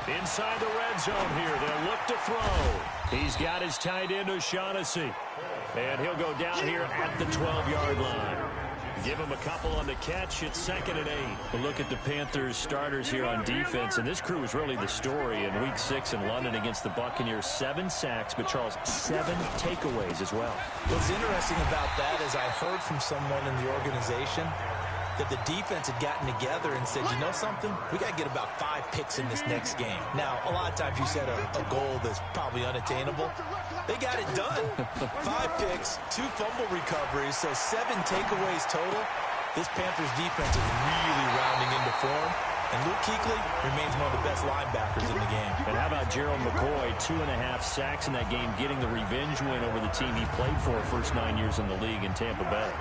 Inside the red zone here. They'll look to throw. He's got his tight end, O'Shaughnessy. And he'll go down here at the 12-yard line. Give him a couple on the catch. It's 2nd and 8. But look at the Panthers starters here on defense. And this crew was really the story in Week 6 in London against the Buccaneers. 7 sacks, but Charles, 7 takeaways as well. What's interesting about that is I heard from someone in the organization that the defense had gotten together and said, you know something? We got to get about 5 picks in this next game. Now, a lot of times you set a goal that's probably unattainable. They got it done. 5 picks, 2 fumble recoveries, so 7 takeaways total. This Panthers defense is really rounding into form. And Luke Kuechly remains one of the best linebackers in the game. And how about Gerald McCoy, 2.5 sacks in that game, getting the revenge win over the team he played for first 9 years in the league in Tampa Bay.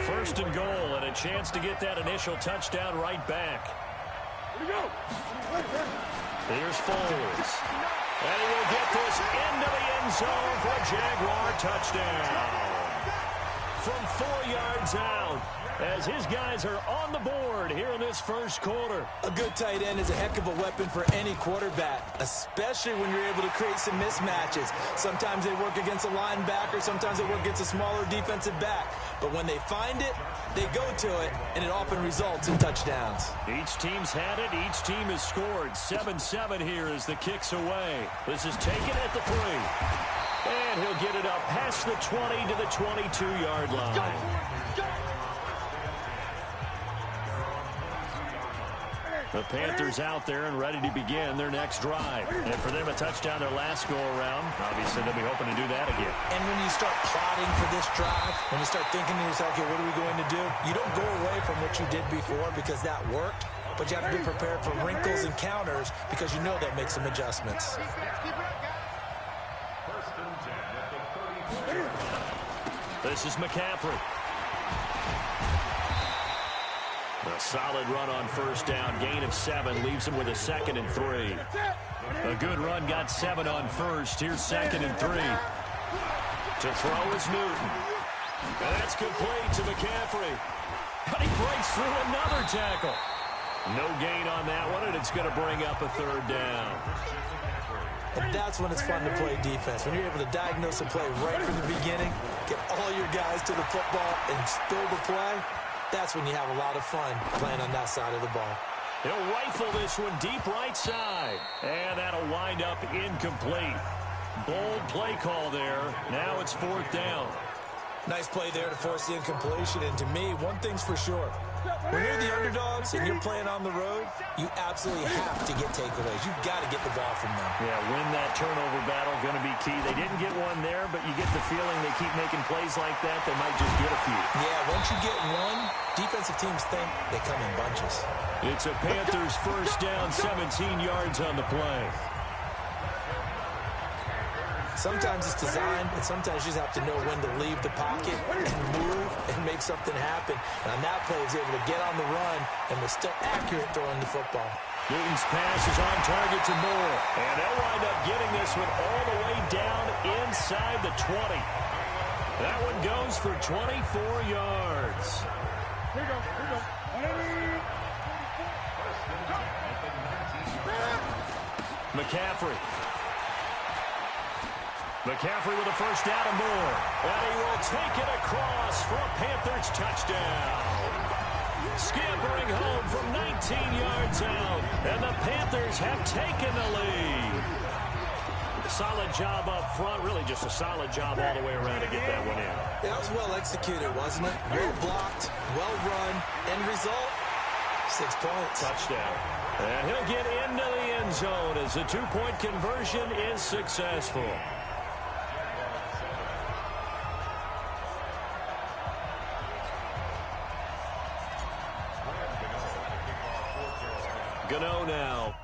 1st and goal, and a chance to get that initial touchdown right back. Here's Foles. And he will get this into the end zone for a Jaguar touchdown. From 4 yards out, as his guys are on the board here in this first quarter. A good tight end is a heck of a weapon for any quarterback, especially when you're able to create some mismatches. Sometimes they work against a linebacker, sometimes they work against a smaller defensive back. But when they find it, they go to it, and it often results in touchdowns. Each team's had it. Each team has scored. 7-7 here as the kick's away. This is taken at the 3. And he'll get it up past the 20 to the 22-yard line. The Panthers out there and ready to begin their next drive. And for them, a touchdown their last go-around. Obviously, they'll be hoping to do that again. And when you start plotting for this drive, when you start thinking to yourself, okay, what are we going to do? You don't go away from what you did before because that worked, but you have to be prepared for wrinkles and counters because you know they'll make some adjustments. This is McCaffrey. A solid run on first down. Gain of 7 leaves him with a 2nd and 3. A good run got 7 on first. Here's 2nd and 3. To throw is Newton. And that's complete to McCaffrey. But he breaks through another tackle. No gain on that one, and it's going to bring up a 3rd down. And that's when it's fun to play defense. When you're able to diagnose a play right from the beginning, get all your guys to the football and spill the play, that's when you have a lot of fun playing on that side of the ball. He'll rifle this one deep right side. And that'll wind up incomplete. Bold play call there. Now it's 4th down. Nice play there to force the incompletion. And to me, one thing's for sure. When you're the underdogs and you're playing on the road, you absolutely have to get takeaways. You've got to get the ball from them. Yeah, win that turnover battle, going to be key. They didn't get one there, but you get the feeling they keep making plays like that, they might just get a few. Yeah, once you get one, defensive teams think they come in bunches. It's a Panthers first down, 17 yards on the play. Sometimes it's designed, and sometimes you just have to know when to leave the pocket and move and make something happen. And on that play, he was able to get on the run and was still accurate throwing the football. Newton's pass is on target to Moore. And they'll wind up getting this one all the way down inside the 20. That one goes for 24 yards. Here we go. McCaffrey. McCaffrey with a first down and more. And he will take it across for a Panthers touchdown. Scampering home from 19 yards out. And the Panthers have taken the lead. Solid job up front. Really just a solid job all the way around to get that one in. Yeah, that was well executed, wasn't it? Well blocked, well run. End result, 6 points. Touchdown. And he'll get into the end zone as the 2-point conversion is successful. Gano now.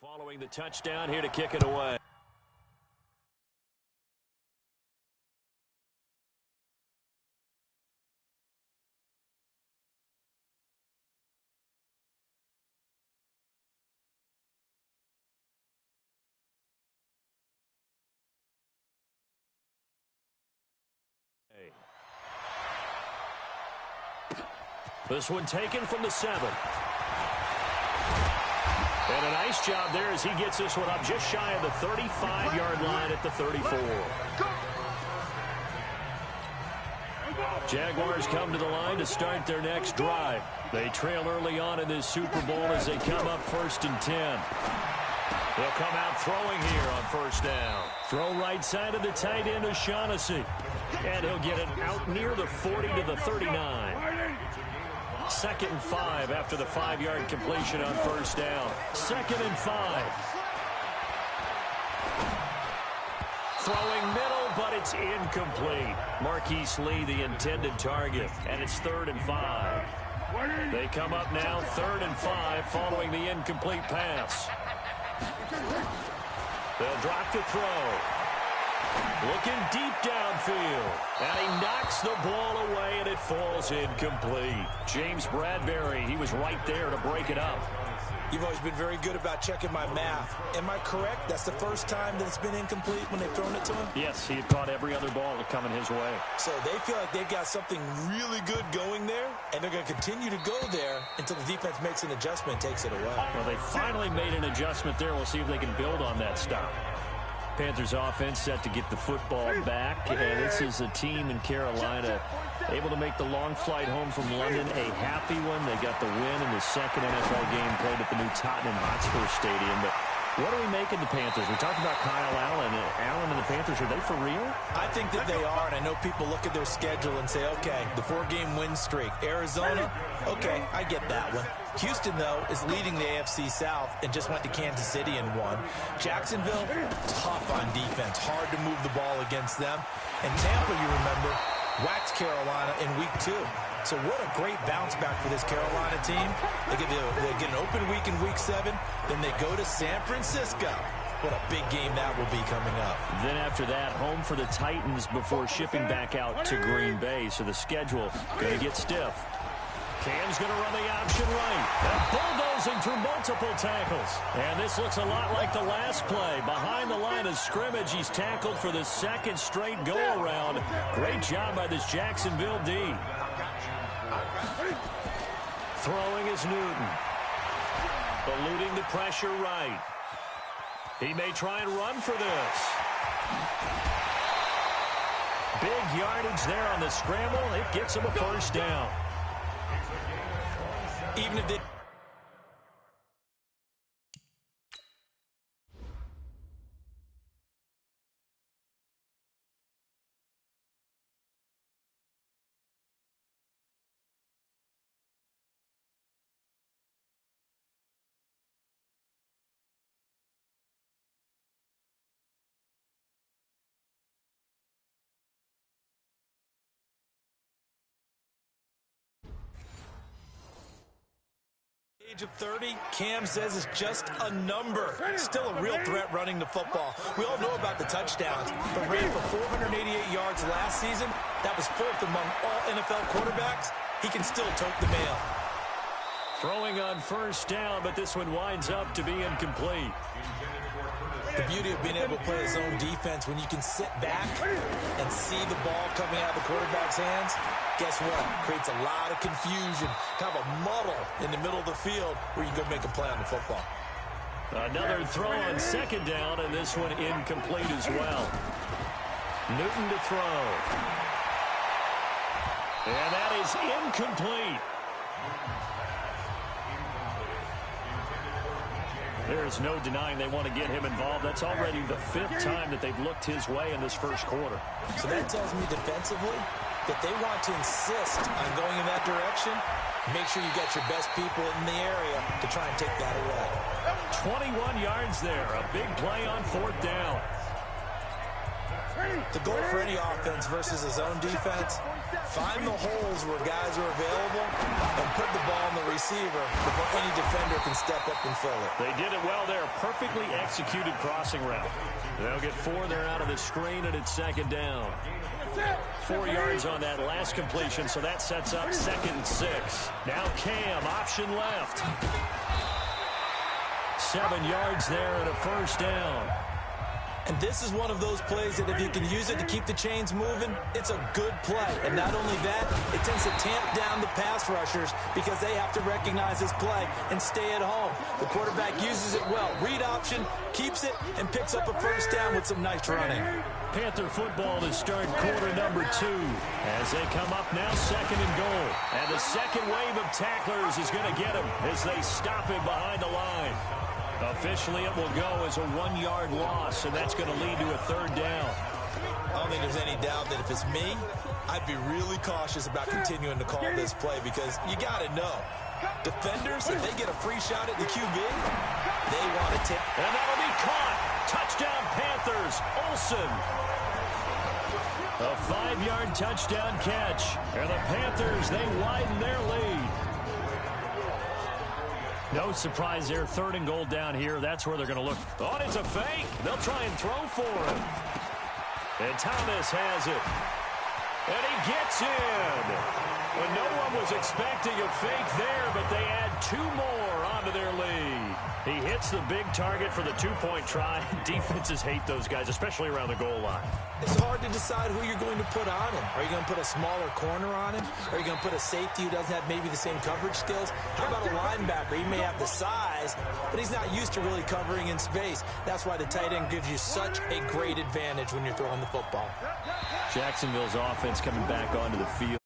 Following the touchdown, here to kick it away. This one taken from the 7. And a nice job there as he gets this one up just shy of the 35-yard line at the 34. Jaguars come to the line to start their next drive. They trail early on in this Super Bowl as they come up 1st and 10. They'll come out throwing here on 1st down. Throw right side of the tight end O'Shaughnessy. And he'll get it out near the 40 to the 39. 2nd and 5 after the 5-yard completion on 1st down. 2nd and 5. Throwing middle, but it's incomplete. Marquise Lee, the intended target, and it's 3rd and 5. They come up now 3rd and 5 following the incomplete pass. They'll drop the throw. Looking deep downfield. And he knocks the ball away, and it falls incomplete. James Bradbury, he was right there to break it up. You've always been very good about checking my math. Am I correct? That's the first time that it's been incomplete when they've thrown it to him? Yes, he had caught every other ball coming his way. So they feel like they've got something really good going there, and they're going to continue to go there until the defense makes an adjustment and takes it away. Well, they finally made an adjustment there. We'll see if they can build on that stop. Panthers offense set to get the football back, and this is a team in Carolina able to make the long flight home from London a happy one. They got the win in the second NFL game played at the new Tottenham Hotspur Stadium. But what do we make of the Panthers? We talked about Kyle Allen. Allen and the Panthers, are they for real? I think that they are, and I know people look at their schedule and say, okay, the 4-game win streak. Arizona, okay, I get that one. Houston, though, is leading the AFC South and just went to Kansas City and won. Jacksonville, tough on defense. Hard to move the ball against them. And Tampa, you remember, waxed Carolina in week 2. So what a great bounce back for this Carolina team. They get an open week in week 7. Then they go to San Francisco. What a big game that will be coming up. Then after that, home for the Titans before shipping back out to Green Bay. So the schedule going to get stiff. Cam's going to run the option right. And bulldozing through multiple tackles. And this looks a lot like the last play. Behind the line of scrimmage, he's tackled for the 2nd straight go-around. Great job by this Jacksonville D. Throwing is Newton. Eluding the pressure right. He may try and run for this. Big yardage there on the scramble. It gets him a 1st down. Even if they... Age of 30, Cam says it's just a number. Still a real threat running the football. We all know about the touchdowns, but ran for 488 yards last season. That was 4th among all NFL quarterbacks. He can still tote the mail. Throwing on 1st down, but this one winds up to be incomplete. The beauty of being able to play his own defense, when you can sit back and see the ball coming out of the quarterback's hands, guess what? Creates a lot of confusion, kind of a muddle in the middle of the field where you can go make a play on the football. Another throw on 2nd down, and this one incomplete as well. Newton to throw. And that is incomplete. There is no denying they want to get him involved. That's already the 5th time that they've looked his way in this 1st quarter. So that tells me defensively that they want to insist on going in that direction. Make sure you got your best people in the area to try and take that away. 21 yards there. A big play on 4th down. The goal for any offense versus his own defense Find the holes where guys are available and put the ball on the receiver before any defender can step up and fill it. They did it well there. Perfectly executed crossing route. They'll get 4 there out of the screen, and it's second down. 4 yards on that last completion, so that sets up 2nd and 6. Now Cam, option left. 7 yards there and a first down. And this is one of those plays that if you can use it to keep the chains moving, it's a good play. And not only that, it tends to tamp down the pass rushers because they have to recognize this play and stay at home. The quarterback uses it well. Read option, keeps it, and picks up a first down with some nice running. Panther football to start quarter number 2 as they come up now 2nd and goal. And the second wave of tacklers is going to get him as they stop him behind the line. Officially, it will go as a 1-yard loss, and that's going to lead to a 3rd down. I don't think there's any doubt that if it's me, I'd be really cautious about continuing to call this play because you got to know. Defenders, if they get a free shot at the QB, they want to take. And that'll be caught. Touchdown, Panthers. Olsen. A 5-yard touchdown catch. And the Panthers, they widen their lead. No surprise there. 3rd and goal down here. That's where they're going to look. Oh, it's a fake. They'll try and throw for him. And Thomas has it. And he gets in. When no one was expecting a fake there, but they add 2 more onto their lead. He hits the big target for the 2-point try. Defenses hate those guys, especially around the goal line. It's hard to decide who you're going to put on him. Are you going to put a smaller corner on him? Are you going to put a safety who doesn't have maybe the same coverage skills? How about a linebacker? He may have the size, but he's not used to really covering in space. That's why the tight end gives you such a great advantage when you're throwing the football. Jacksonville's offense coming back onto the field.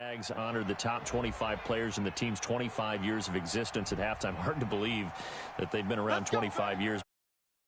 Jags honored the top 25 players in the team's 25 years of existence at halftime. Hard to believe that they've been around 25 years.